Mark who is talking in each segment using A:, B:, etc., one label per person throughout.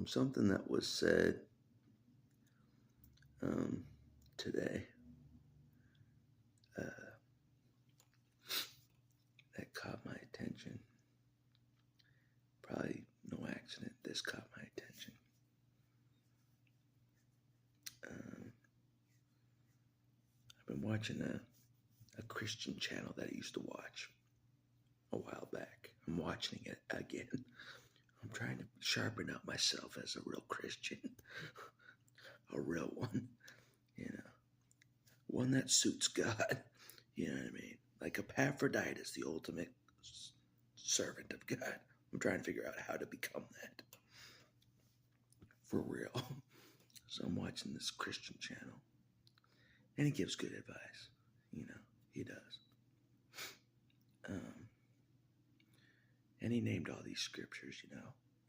A: Something that was said um, today uh, that caught my attention. Probably no accident, this caught my attention. Um, I've been watching a Christian channel that I used to watch a while back. I'm watching it again. I'm trying to sharpen up myself as a real Christian, a real one, you know, one that suits God. You know what I mean? Like Epaphroditus, the ultimate servant of God. I'm trying to figure out how to become that for real. So I'm watching this Christian channel, and he gives good advice. You know, he does. Um, and he named all these scriptures,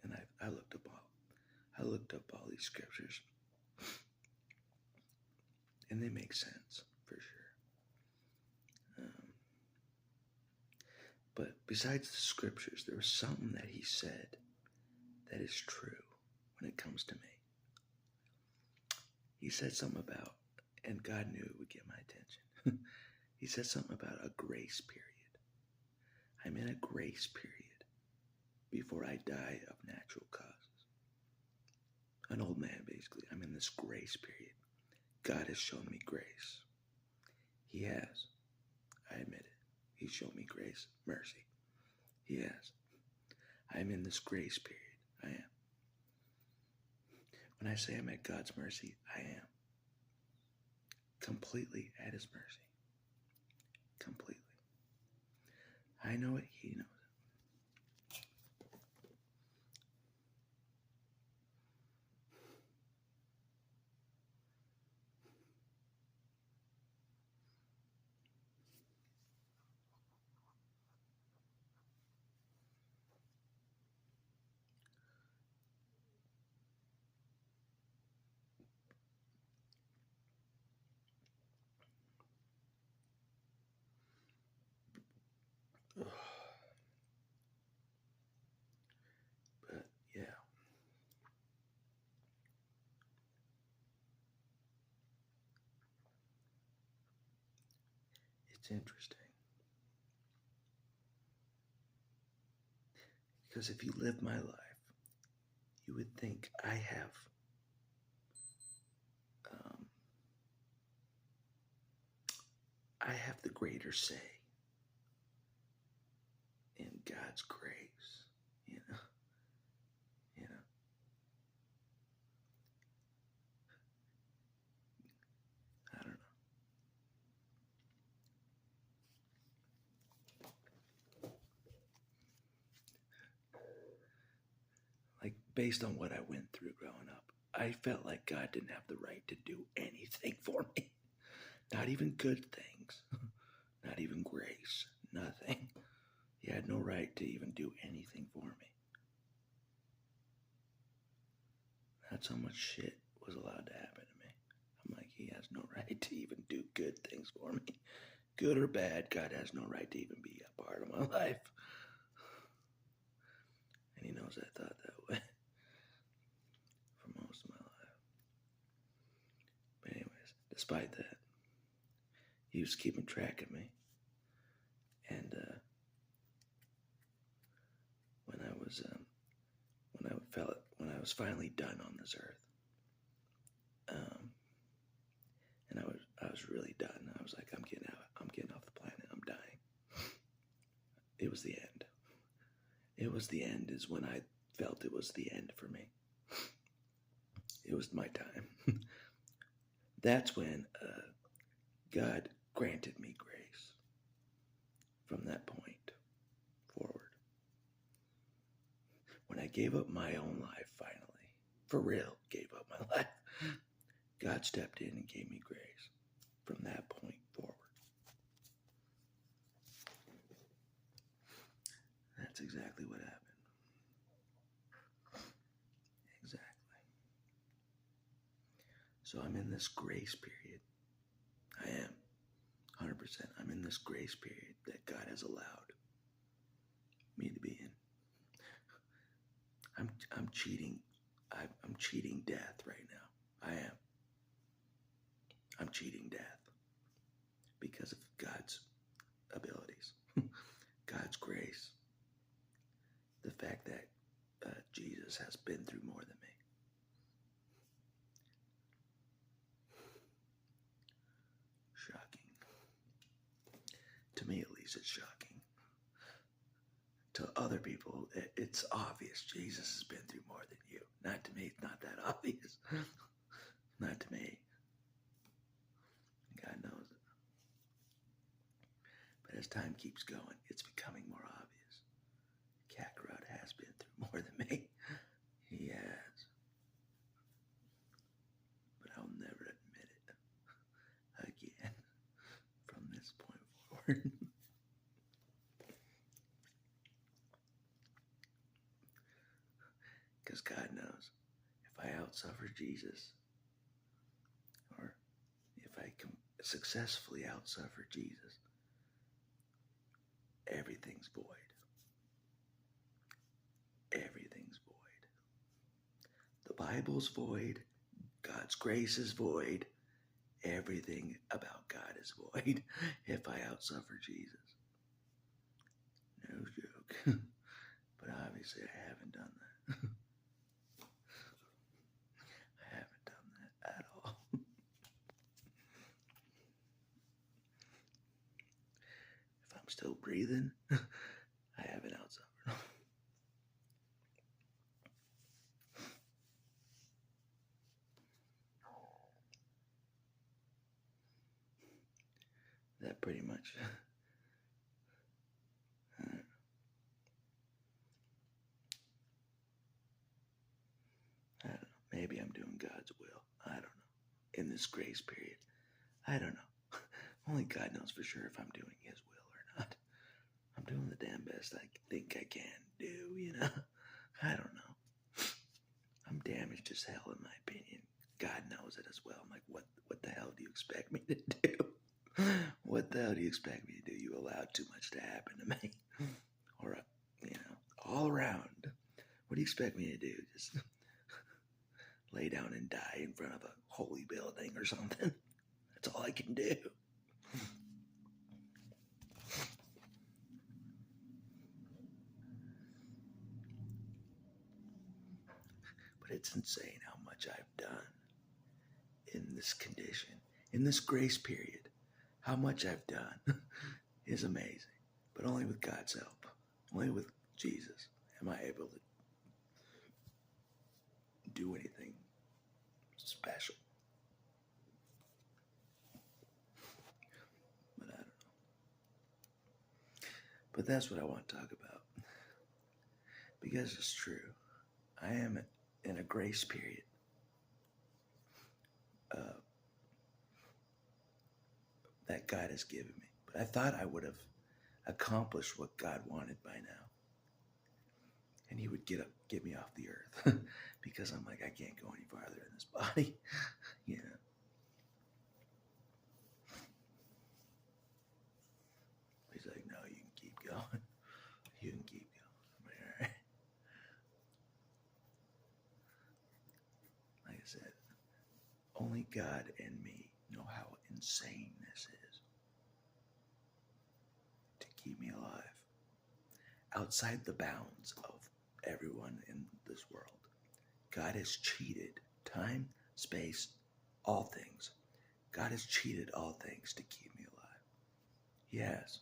A: and I looked up all these scriptures, and they make sense for sure. But besides the scriptures, there was something that he said that is true when it comes to me. He said something about, and God knew it would get my attention. He said something about a grace period. I'm in a grace period before I die of natural causes. An old man, basically. I'm in this grace period. God has shown me grace. He has. I admit it. He's shown me grace, mercy. He has. I'm in this grace period. I am. When I say I'm at God's mercy, I am. Completely at his mercy. Completely. I know it. He knows it. But yeah, it's interesting. Because if you live my life, you would think um, I have the greater say in God's grace. You know, you know. I don't know. Like based on what I went through growing up, I felt like God didn't have the right to do anything for me. Not even good things. Not even grace. Nothing. He had no right to even do anything for me. That's how much shit was allowed to happen to me. I'm like, he has no right to even do good things for me. Good or bad, God has no right to even be a part of my life. And he knows I thought that way for most of my life. But anyways, despite that, he was keeping track of me. And when I was when I was finally done on this earth, and I was really done. I was like, I'm getting off the planet. I'm dying. It was the end. It was the end. Is when I felt it was the end for me. It was my time. That's when God granted me grace. From that point forward, when I gave up my own life, finally, for real, gave up my life, God stepped in and gave me grace. From that point forward. That's exactly what happened. Exactly. So I'm in this grace period. I am 100%. I'm in this grace period that God has allowed me to be in. cheating. I'm cheating death right now. I am. I'm cheating death because of God's abilities, God's grace, the fact that Jesus has been through more than me. Shocking. To me, at least, it's shocking. To other people, it's obvious Jesus has been through more than you. Not to me, it's not that obvious. Not to me. God knows it. But as time keeps going, it's becoming more obvious. Kakarot has been through more than me. He has. But I'll never admit it again from this point forward. Because God knows if I outsuffer Jesus, or if I can successfully outsuffer Jesus, everything's void. Everything's void. The Bible's void. God's grace is void. Everything about God is void if I outsuffer Jesus. No joke. But obviously I haven't done that. I haven't done that at all. If I'm still breathing, I haven't outsuffered. That pretty much. I don't know. Maybe I'm doing God's will. I don't know. In this grace period. I don't know. Only God knows for sure if I'm doing His will or not. I'm doing the damn best I think I can do, you know? I don't know. I'm damaged as hell in my opinion. God knows it as well. I'm like, what the hell do you expect me to do? What the hell do you expect me to do? You allowed too much to happen to me. Or, all around. What do you expect me to do? Just lay down and die in front of a holy building or something? That's all I can do. But it's insane how much I've done in this condition, in this grace period. How much I've done is amazing. But only with God's help, only with Jesus am I able to do anything special. But I don't know. But that's what I want to talk about. Because it's true. I am in a grace period. That God has given me. But I thought I would have accomplished what God wanted by now. And He would get me off the earth. Because I'm like, I can't go any farther in this body. You know. He's like, no, you can keep going. You can keep going. I'm like, all right. Like I said, only God and me know how insane this is to keep me alive. Outside the bounds of everyone in this world, God has cheated time, space, all things. God has cheated all things to keep me alive. He has.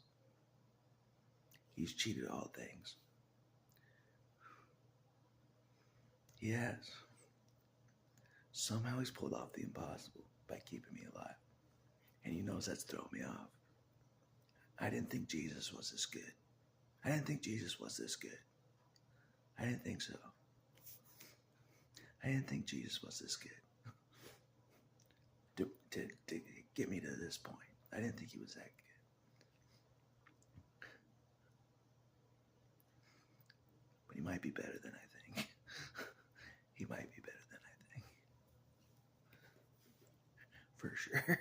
A: He's cheated all things. He has. Somehow He's pulled off the impossible by keeping me alive. And He knows that's thrown me off. I didn't think Jesus was this good. I didn't think Jesus was this good. I didn't think so. I didn't think Jesus was this good. To get me to this point. I didn't think He was that good. But He might be better than I think. He might be better than I think. For sure.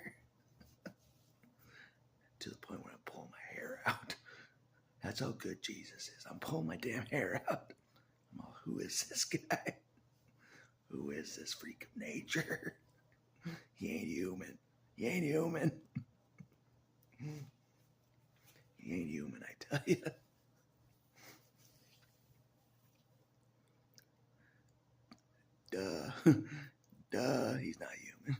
A: To the point where I'm pulling my hair out. That's how good Jesus is. I'm pulling my damn hair out. I'm all, who is this guy? Who is this freak of nature? He ain't human. He ain't human. He ain't human, I tell you. Duh. Duh, he's not human.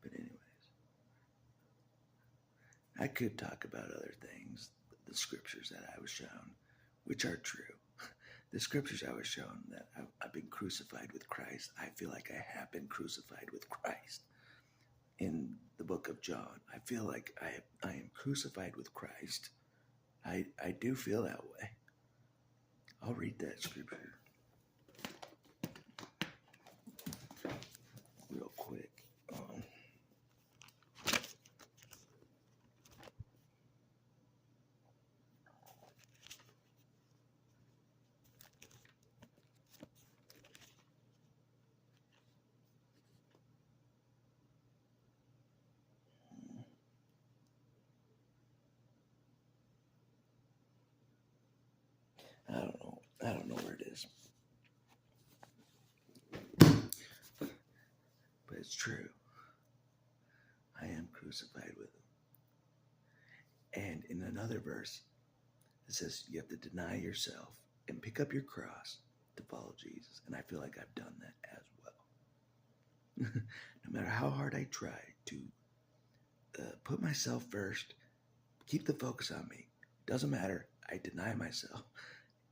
A: But anyways, I could talk about other things, the scriptures that I was shown, which are true. The scriptures I was shown that I've been crucified with Christ. I feel like I have been crucified with Christ. In the book of John, I feel like I am crucified with Christ. I do feel that way. I'll read that scripture real quick. I don't know. I don't know where it is. But it's true. I am crucified with him. And in another verse, it says you have to deny yourself and pick up your cross to follow Jesus. And I feel like I've done that as well. No matter how hard I try to put myself first, keep the focus on me. Doesn't matter. I deny myself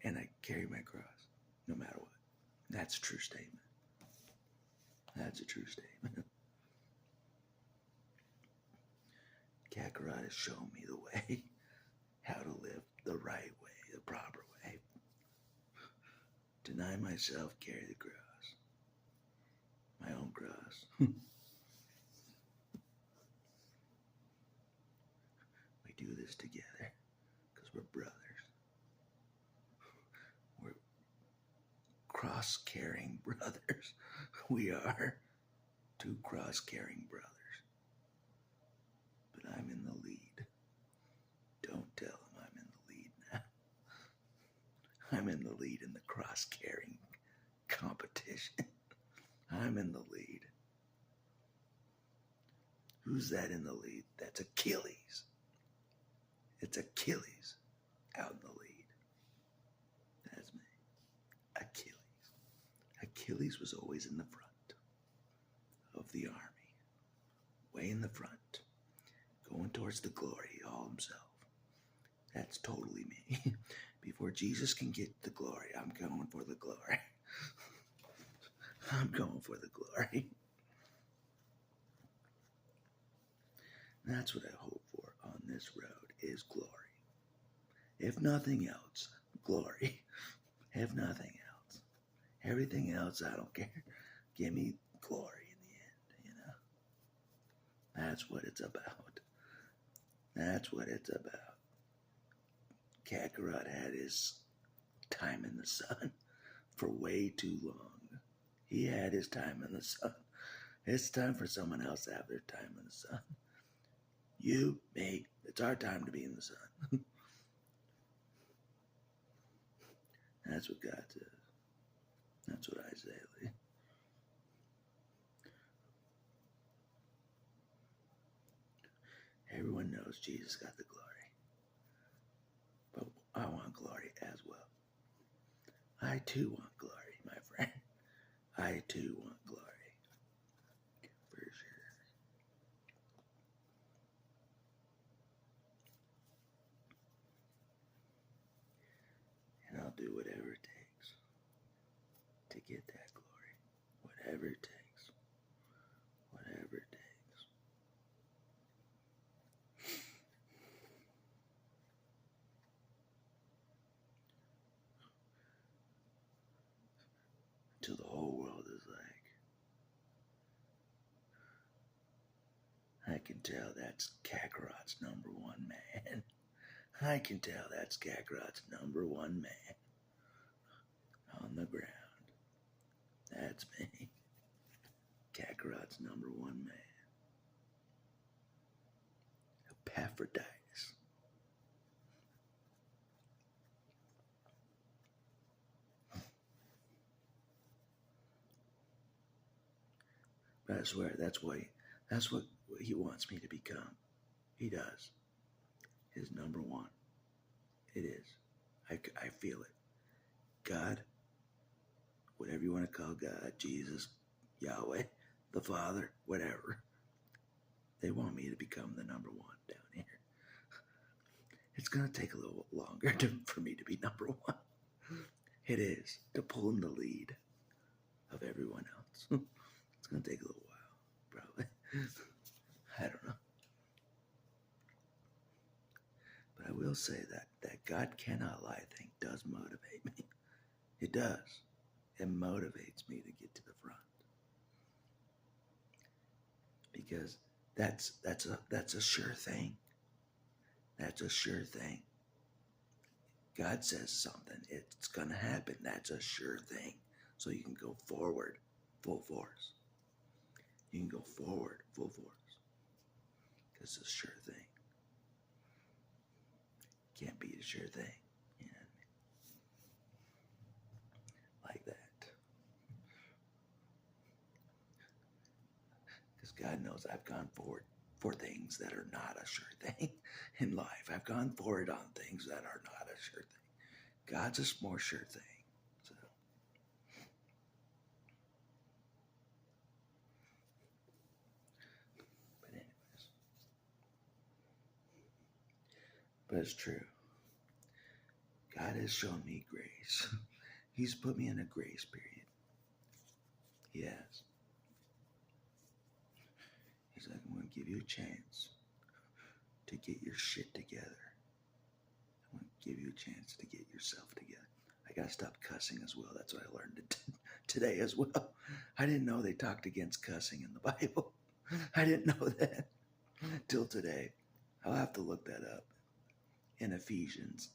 A: and I carry my cross no matter what. That's a true statement. That's a true statement. Kakarot has shown me the way, how to live the right way, the proper way. Deny myself, carry the cross. My own cross. We do this together because we're brothers. We're cross-carrying brothers. We are two cross-carrying brothers. But I'm in the lead. Don't tell him I'm in the lead now. I'm in the lead in the cross-carrying competition. I'm in the lead. Who's that in the lead? That's Achilles. It's Achilles out in the lead. That's me. Achilles. Achilles was always in the front of the army. Way in the front. Going towards the glory all himself. That's totally me. Before Jesus can get the glory, I'm going for the glory. I'm going for the glory. And that's what I hope for on this road is glory. If nothing else, glory. If nothing else. Everything else, I don't care. Give me glory in the end, you know. That's what it's about. That's what it's about. Kakarot had his time in the sun for way too long. He had his time in the sun. It's time for someone else to have their time in the sun. You, me, it's our time to be in the sun. That's what God says. That's what I say, Lee. Everyone knows Jesus got the glory. But I want glory as well. I too want glory, my friend. I too want glory. For sure. And I'll do whatever it takes to get that glory. Whatever it takes. Whatever it takes. Till the whole world is like, I can tell that's Kakarot's number one man. I can tell that's Kakarot's number one man. On the ground. That's me. Kakarot's number one man. Epaphroditus. But I swear, that's what he wants me to become. He does. His number one. It is. I feel it. God, whatever you want to call God, Jesus, Yahweh, the Father, whatever. They want me to become the number one down here. It's going to take a little longer for me to be number one. It is, to pull in the lead of everyone else. It's going to take a little while, probably. I don't know. But I will say that God cannot lie thing does motivate me. It does. It motivates me to get to the front. Because that's a sure thing. That's a sure thing. God says something, it's going to happen. That's a sure thing. So you can go forward full force. You can go forward full force. Because it's a sure thing. Can't beat a sure thing. You know what I mean? Like that. Because God knows I've gone forward for things that are not a sure thing in life. I've gone forward on things that are not a sure thing. God's a more sure thing. So, but anyways, but it's true. God has shown me grace. He's put me in a grace period. He has. He's like, I'm going to give you a chance to get your shit together. I'm going to give you a chance to get yourself together. I got to stop cussing as well. That's what I learned today as well. I didn't know they talked against cussing in the Bible. I didn't know that till today. I'll have to look that up. In Ephesians,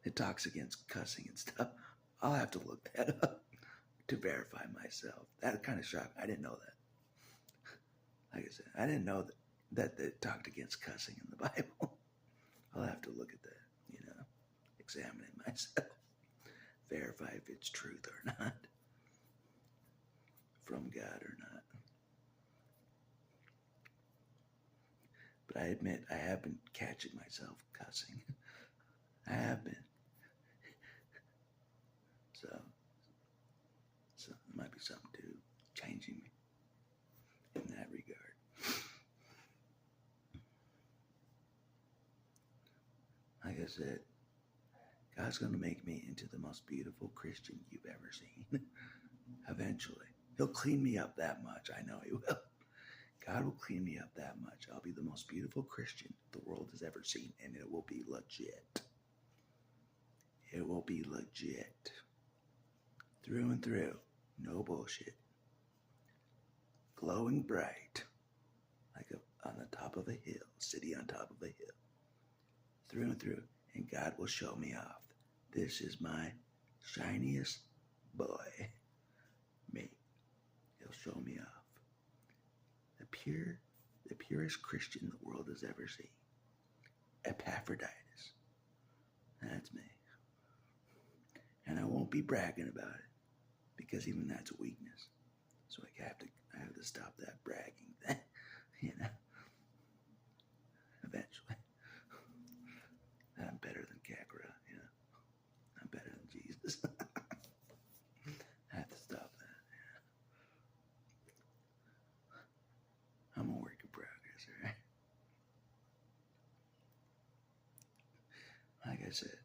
A: it talks against cussing and stuff. I'll have to look that up to verify myself. That kind of shocked. I didn't know that. Like I said, I didn't know that they talked against cussing in the Bible. I'll have to look at that, examine it myself, verify if it's truth or not, from God or not. But I admit I have been catching myself cussing. I have been. So there might be something to changing me in that regard. Like I said, God's going to make me into the most beautiful Christian you've ever seen. Eventually. He'll clean me up that much. I know he will. God will clean me up that much. I'll be the most beautiful Christian the world has ever seen, and it will be legit. It will be legit. Through and through. No bullshit. Glowing bright. Like on the top of a hill. City on top of a hill. Through and through. And God will show me off. This is my shiniest boy. Me. He'll show me off. The purest Christian the world has ever seen. Epaphroditus. That's me. And I won't be bragging about it, because even that's a weakness. So I have to stop that bragging thing, eventually. That I'm better than Kakarot, I'm better than Jesus. I have to stop that. I'm a work in progress, right? Like I said,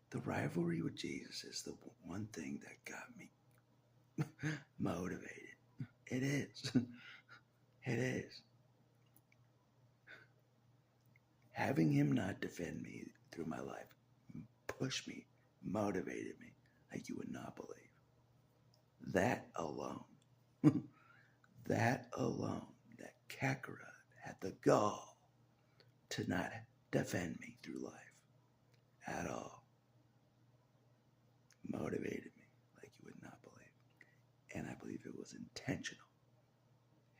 A: the rivalry with Jesus is the one thing that got me motivated. It is. It is. Having him not defend me through my life pushed me, motivated me like you would not believe. That alone, that Kakarot had the gall to not defend me through life at all. Motivated me like you would not believe. And I believe it was intentional.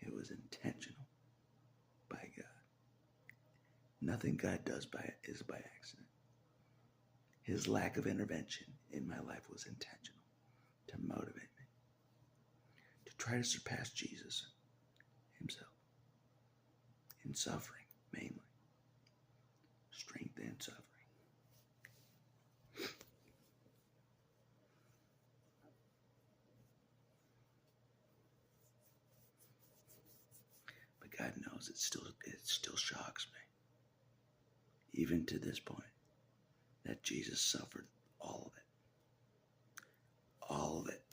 A: It was intentional by God. Nothing God does is by accident. His lack of intervention in my life was intentional to motivate me to try to surpass Jesus himself in suffering, mainly strength and suffering. But God knows it still shocks me, even to this point, that Jesus suffered all of it. All of it.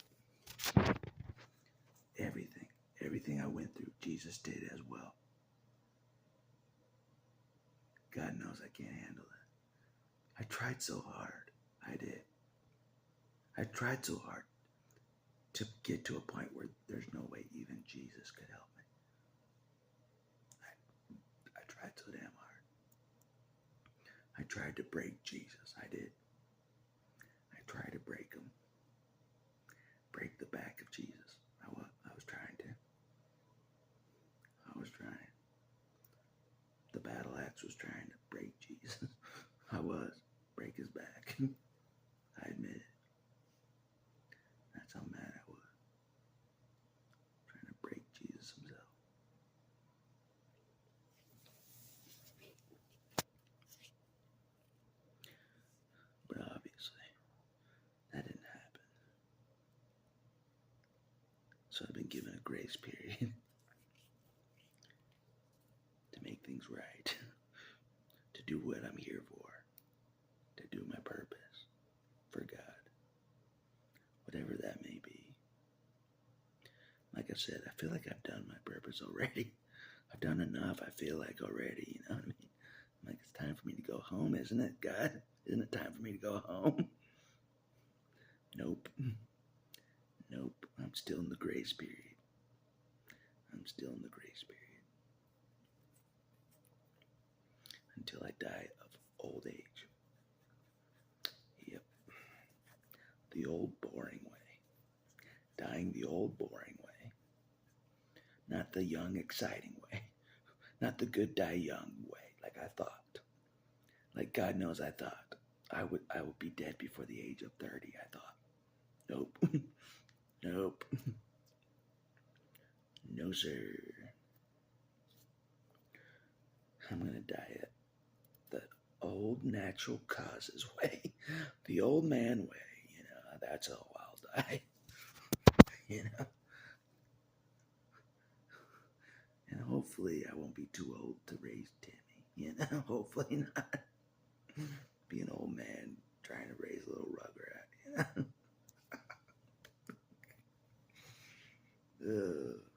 A: Everything I went through, Jesus did as well. God knows I can't handle it. I tried so hard. I did. I tried so hard to get to a point where there's no way even Jesus could help me. I tried so damn hard. I tried to break Jesus. I did. I tried to break him. Break the back of Jesus. I was trying to. I was trying. The battle axe was trying to break Jesus. I was. Break his back. I admit it. That's how mad I was. Trying to break Jesus himself. But obviously, that didn't happen. So I've been given a grace period to make things right, to do what I'm here for, to do my purpose for God, whatever that may be. Like I said, I feel like I've done my purpose already. I've done enough, I feel like already, you know what I mean? I'm like, it's time for me to go home, isn't it, God? Isn't it time for me to go home? Nope. Nope. I'm still in the grace period. I'm still in the grace period. Until I die of old age. Yep. The old boring way. Dying the old boring way. Not the young exciting way. Not the good die young way, like I thought. Like God knows I thought. I would be dead before the age of 30, I thought. Nope. Nope. No, sir. I'm gonna die it the old natural causes way. The old man way, you know, that's how I'll die. You know? And hopefully I won't be too old to raise Timmy, you know? Hopefully not. Be an old man trying to raise a little Rugrat, you know?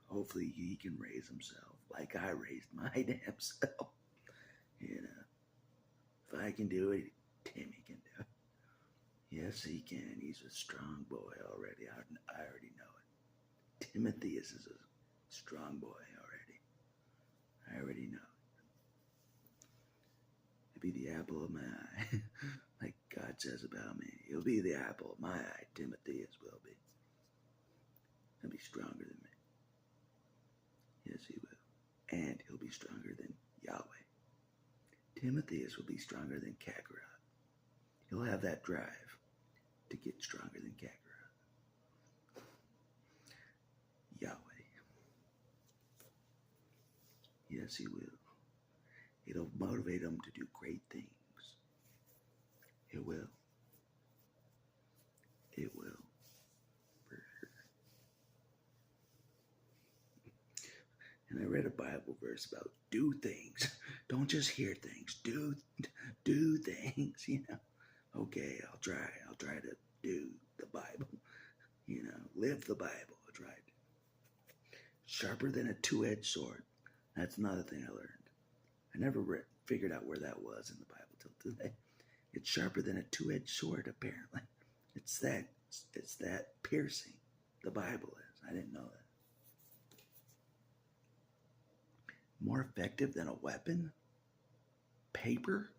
A: Hopefully he can raise himself like I raised my damn self. You know, if I can do it, Timmy can do it. Yes, he can. He's a strong boy already. I already know it. Timotheus is a strong boy already. I already know it. He'll be the apple of my eye. Like God says about me. He'll be the apple of my eye. Timotheus will be. He'll be stronger than me. Yes, he will. And he'll be stronger than Yahweh. Timotheus will be stronger than Kakarot. He'll have that drive to get stronger than Kakarot. Yahweh. Yes, he will. It'll motivate him to do great things. It will. It will. For sure. And I read a Bible verse about do things. Don't just hear things. Do things, you know. Okay, I'll try to do the Bible. You know, live the Bible. I'll try to. Sharper than a two-edged sword. That's another thing I learned. I never figured out where that was in the Bible till today. It's sharper than a two-edged sword, apparently. It's that piercing. The Bible is. I didn't know that. More effective than a weapon? Paper?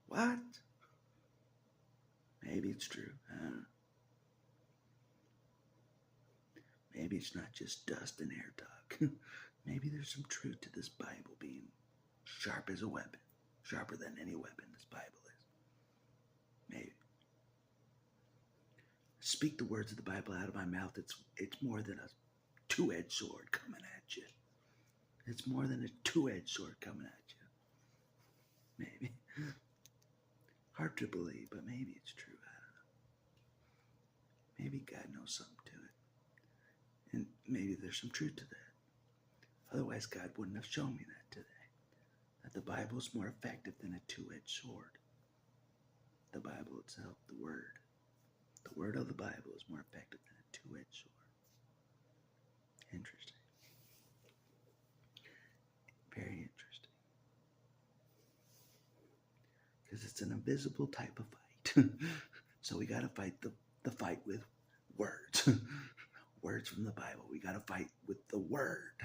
A: What? Maybe it's true. I don't know. Maybe it's not just dust and air talk. Maybe there's some truth to this Bible being sharp as a weapon. Sharper than any weapon this Bible is. Maybe. Speak the words of the Bible out of my mouth. It's more than a two-edged sword coming at you. It's more than a two-edged sword coming at you. Maybe. Hard to believe, but maybe it's true. I don't know. Maybe God knows something to it. And maybe there's some truth to that. Otherwise, God wouldn't have shown me that today. That the Bible is more effective than a two-edged sword. The Bible itself, the Word of the Bible is more effective than a two-edged sword. Interesting. Very interesting. Because it's an invisible type of fight. So we got to fight the fight with words. Words from the Bible. We got to fight with the Word.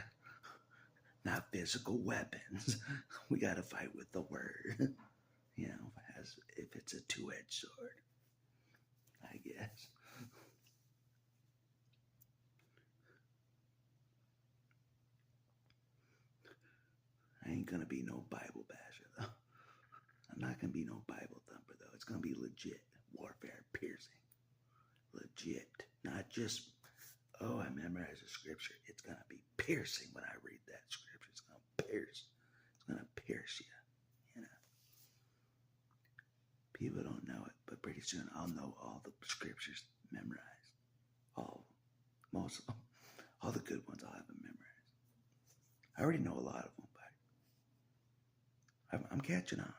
A: Not physical weapons. We got to fight with the Word. You know, as if it's a two-edged sword, I guess. I ain't gonna be no Bible basher, though. I'm not gonna be no Bible thumper, though. It's gonna be legit warfare, piercing. Legit. Not just, oh, I memorized a scripture. It's gonna be piercing when I read that scripture. It's gonna pierce. It's gonna pierce you. You know. People don't know it, but pretty soon I'll know all the scriptures memorized. All of them. Most of them. All the good ones I'll have them memorized. I already know a lot of them, but I'm catching on.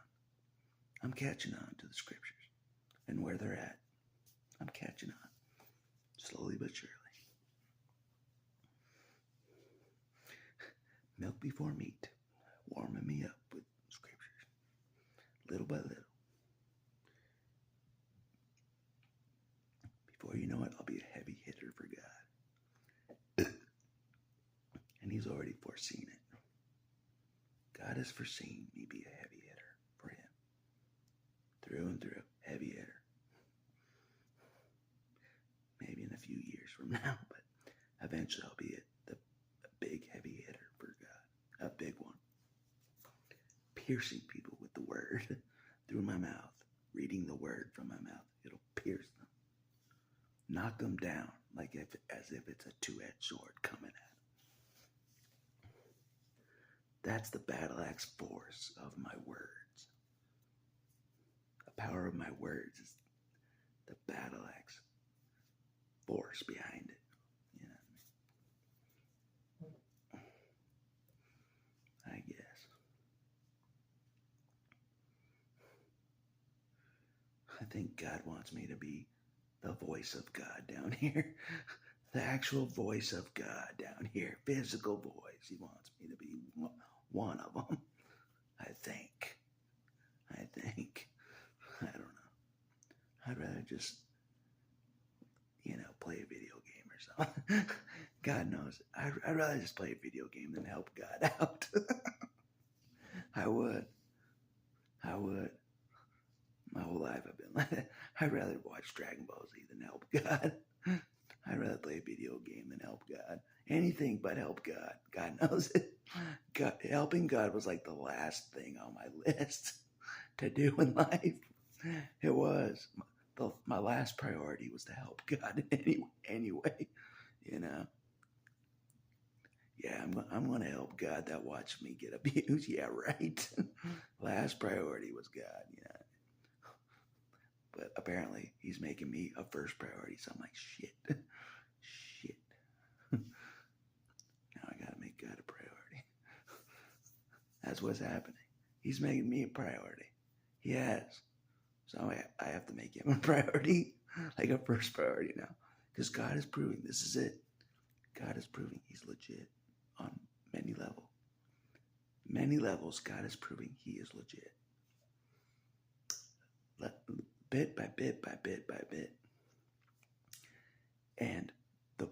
A: I'm catching on to the scriptures and where they're at. I'm catching on. Slowly but surely. Milk before meat. Warming me up with scriptures. Little by little. Before you know it, I'll be a heavy hitter for God. And He's already foreseen it. God has foreseen me be a heavy hitter for Him. Through and through. Heavy hitter. Maybe in a few years from now, but eventually I'll be a big heavy hitter for God. A big one. Piercing people with the Word through my mouth. Reading the Word from my mouth. It'll pierce them. Knock them down as if it's a two-edged sword coming at them. That's the battle axe force of my words. The power of my words is the battle axe force behind it. You know what I mean? I guess. I think God wants me to be the voice of God down here. The actual voice of God down here. Physical voice. He wants me to be one of them. I think. I don't know. I'd rather just, play a video game or something. God knows. I'd rather just play a video game than help God out. I would. My whole life I've been like that. I'd rather watch Dragon Ball Z than help God. I'd rather play a video game than help God. Anything but help God. God knows it. Helping God was like the last thing on my list to do in life. It was. My last priority was to help God anyway. Yeah, I'm going to help God that watched me get abused. Yeah, right. Last priority was God, But apparently he's making me a first priority. So I'm like, shit. Now I got to make God a priority. That's what's happening. He's making me a priority. He has. So I have to make him a priority, like a first priority now. Because God is proving, this is it. God is proving He's legit on many levels. Many levels, God is proving He is legit. Bit by bit by bit by bit. And the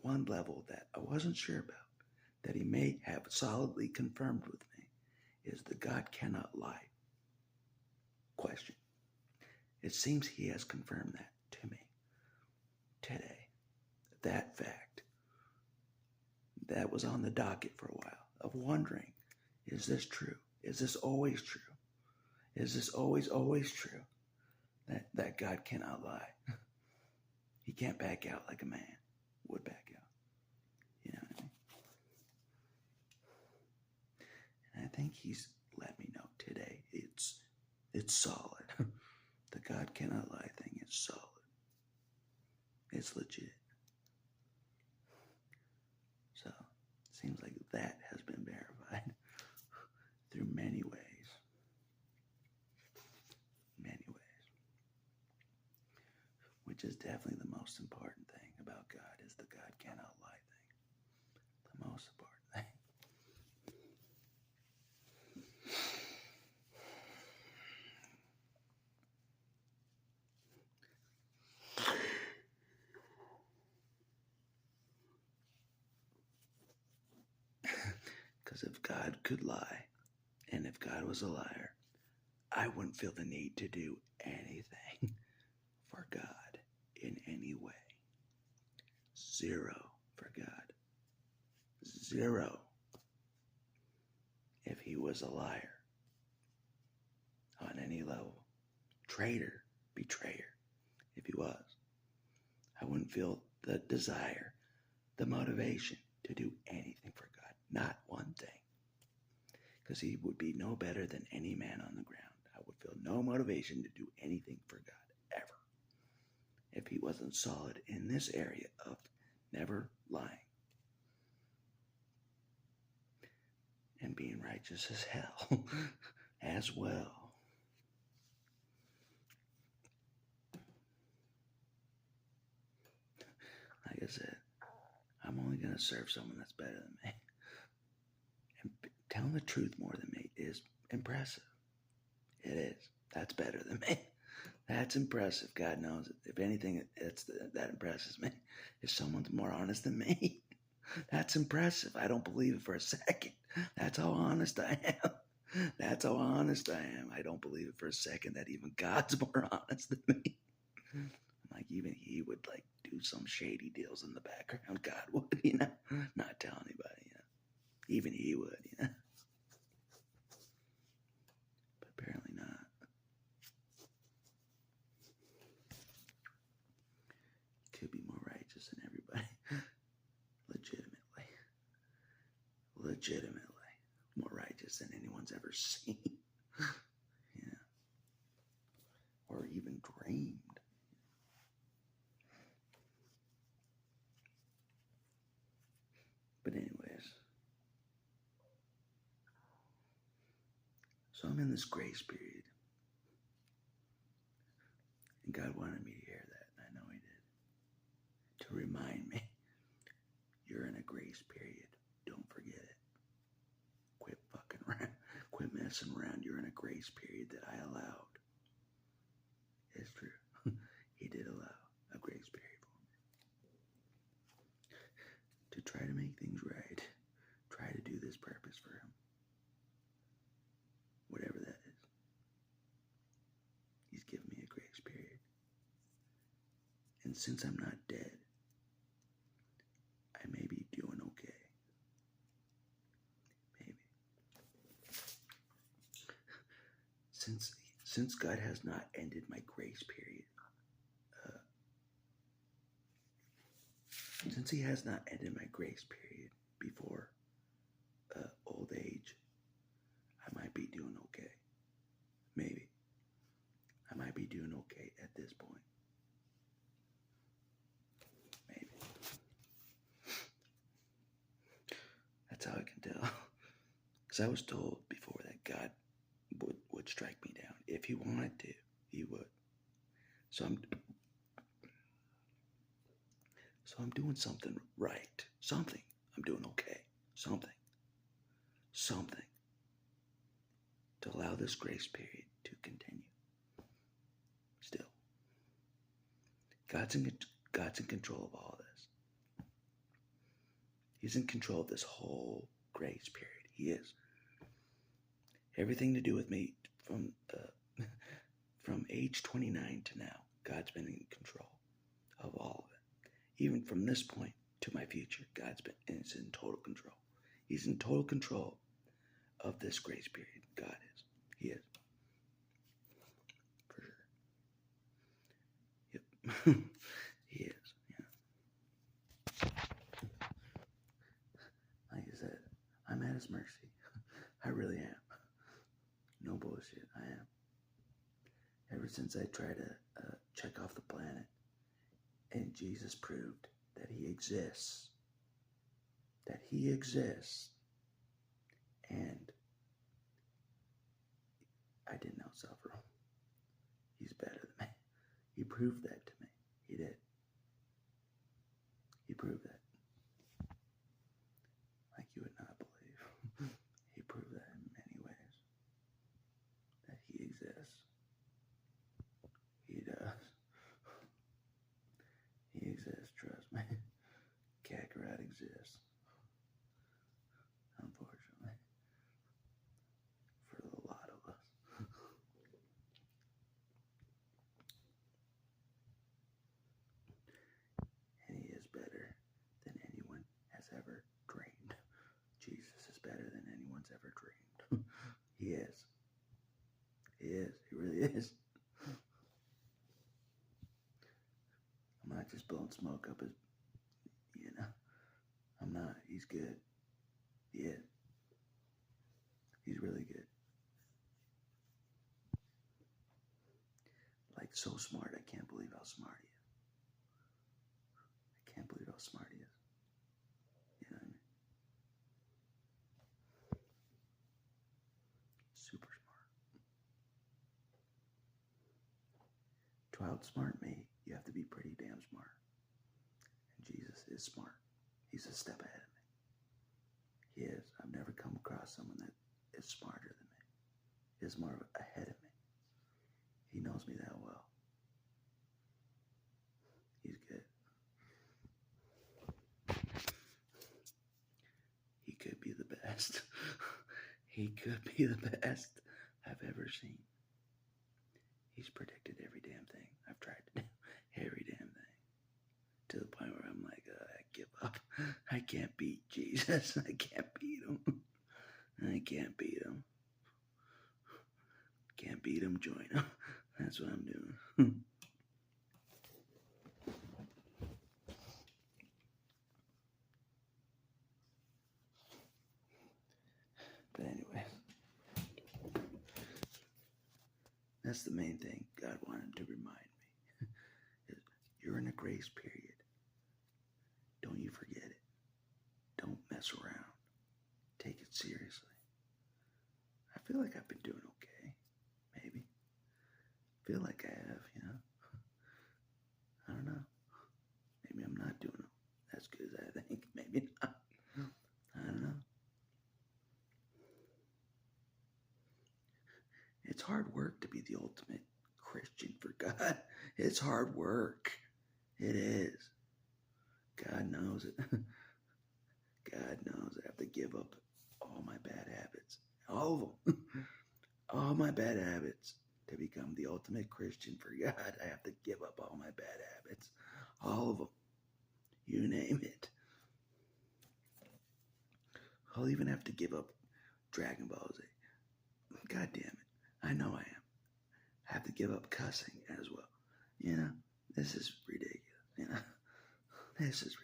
A: one level that I wasn't sure about, that He may have solidly confirmed with me, is the God cannot lie question. It seems He has confirmed that to me today. That fact. That was on the docket for a while, of wondering, is this true? Is this always true? Is this always true? That God cannot lie. He can't back out like a man would back out. You know what I mean? And I think he's let me know today. It's solid. The God cannot lie thing is solid. It's legit. So, seems like that has been verified through many ways. Many ways. Which is definitely the most important thing about God, is the God cannot lie thing. The most important thing. Because if God could lie, and if God was a liar, I wouldn't feel the need to do anything for God in any way. Zero for God. Zero if he was a liar on any level. Traitor, betrayer, if he was. I wouldn't feel the desire, the motivation to do anything for God. Not one thing. Because he would be no better than any man on the ground. I would feel no motivation to do anything for God, ever. If he wasn't solid in this area of never lying. And being righteous as hell as well. Like I said, I'm only going to serve someone that's better than me. And telling the truth more than me is impressive. It is. That's better than me. That's impressive. God knows it. If anything, that impresses me. If someone's more honest than me, that's impressive. I don't believe it for a second. That's how honest I am. That's how honest I am. I don't believe it for a second that even God's more honest than me. Like, even he would, like, do some shady deals in the background. God would, you know? Not tell anybody, you know? Even he would, you know? But apparently not. Could be more righteous than everybody. Legitimately. More righteous than anyone's ever seen. Yeah. Or even dreamed. But anyways. So I'm in this grace period. And God wanted me to hear that, and I know he did. To remind me, you're in a grace period. Don't forget it. Quit fucking around. Quit messing around. You're in a grace period that I allowed. It's true. He did allow a grace period for me. To try to make things right. Try to do this purpose for him. Whatever that is. He's given me a grace period. And since I'm not dead, I may be doing okay. Maybe. Since God has not ended my grace period, since he has not ended my grace period before old age, I might be doing okay. Maybe. I might be doing okay at this point. Maybe. That's how I can tell. Because I was told before that God would strike me down. If he wanted to, he would. So I'm doing something right. Something. I'm doing okay. Something. To allow this grace period to continue. Still. God's in control of all this. He's in control of this whole grace period. He is. Everything to do with me from age 29 to now, God's been in control of all of it. Even from this point to my future, is in total control. He's in total control of this grace period. God is. He is. He is. Yeah. Like I said, I'm at his mercy. I really am. No bullshit. I am. Ever since I tried to check off the planet, and Jesus proved that he exists. That he exists. And I didn't outsuffer him. He's better than me. He proved that to me. He did. He proved that. Like you would not believe. He proved that in many ways. That he exists. He does. He exists, trust me. Kakarot exists. Unfortunately. For a lot of us. And he is better than anyone has ever dreamed. Jesus is better than anyone's ever dreamed. He is. He is. He really is. I'm not just blowing smoke up his, I'm not. He's good. He is. He's really good. Like, so smart. I can't believe how smart he is. I can't believe how smart he is. You know what I mean? Super smart. To outsmart me, you have to be pretty damn smart. And Jesus is smart. He's a step ahead of me. He is. I've never come across someone that is smarter than me. Is more ahead of me. He knows me that well. He's good. He could be the best. He could be the best I've ever seen. He's predicted every damn thing I've tried to do. Every damn thing. To the point where I'm like, I give up. I can't beat Jesus. I can't beat him. I can't beat him. Can't beat him, join him. That's what I'm doing. But anyway, that's the main thing God wanted to remind me. Is you're in a grace period. Don't you forget it. Don't mess around. Take it seriously. I feel like I've been doing okay. Maybe. I feel like I have, I don't know. Maybe I'm not doing as good as I think. Maybe not. I don't know. It's hard work to be the ultimate Christian for God. It's hard work. It is. God knows it. God knows I have to give up all my bad habits. All of them. All my bad habits to become the ultimate Christian for God. I have to give up all my bad habits. All of them. You name it. I'll even have to give up Dragon Ball Z. God damn it. I know I am. I have to give up cussing as well. This is ridiculous. This is ridiculous.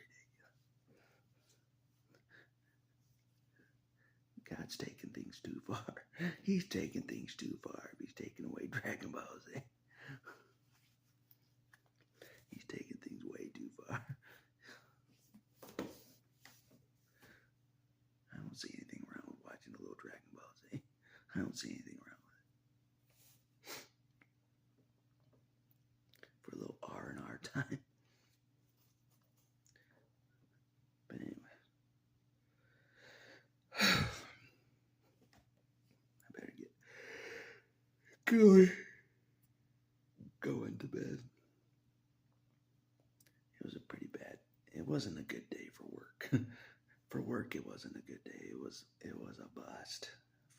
A: God's taking things too far. He's taking things too far. He's taking away Dragon Ball Z. He's taking things way too far. I don't see anything wrong with watching a little Dragon Ball Z. I don't see anything wrong with it. For a little R&R time. But anyway. I better get going to bed. It wasn't a good day for work. For work, it wasn't a good day. It was a bust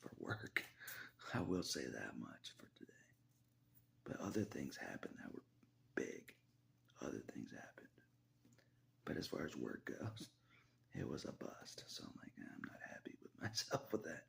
A: for work. I will say that much for today. But other things happened that were big. Other things happened. But as far as work goes, it was a bust. So I'm like, I'm not happy with myself with that.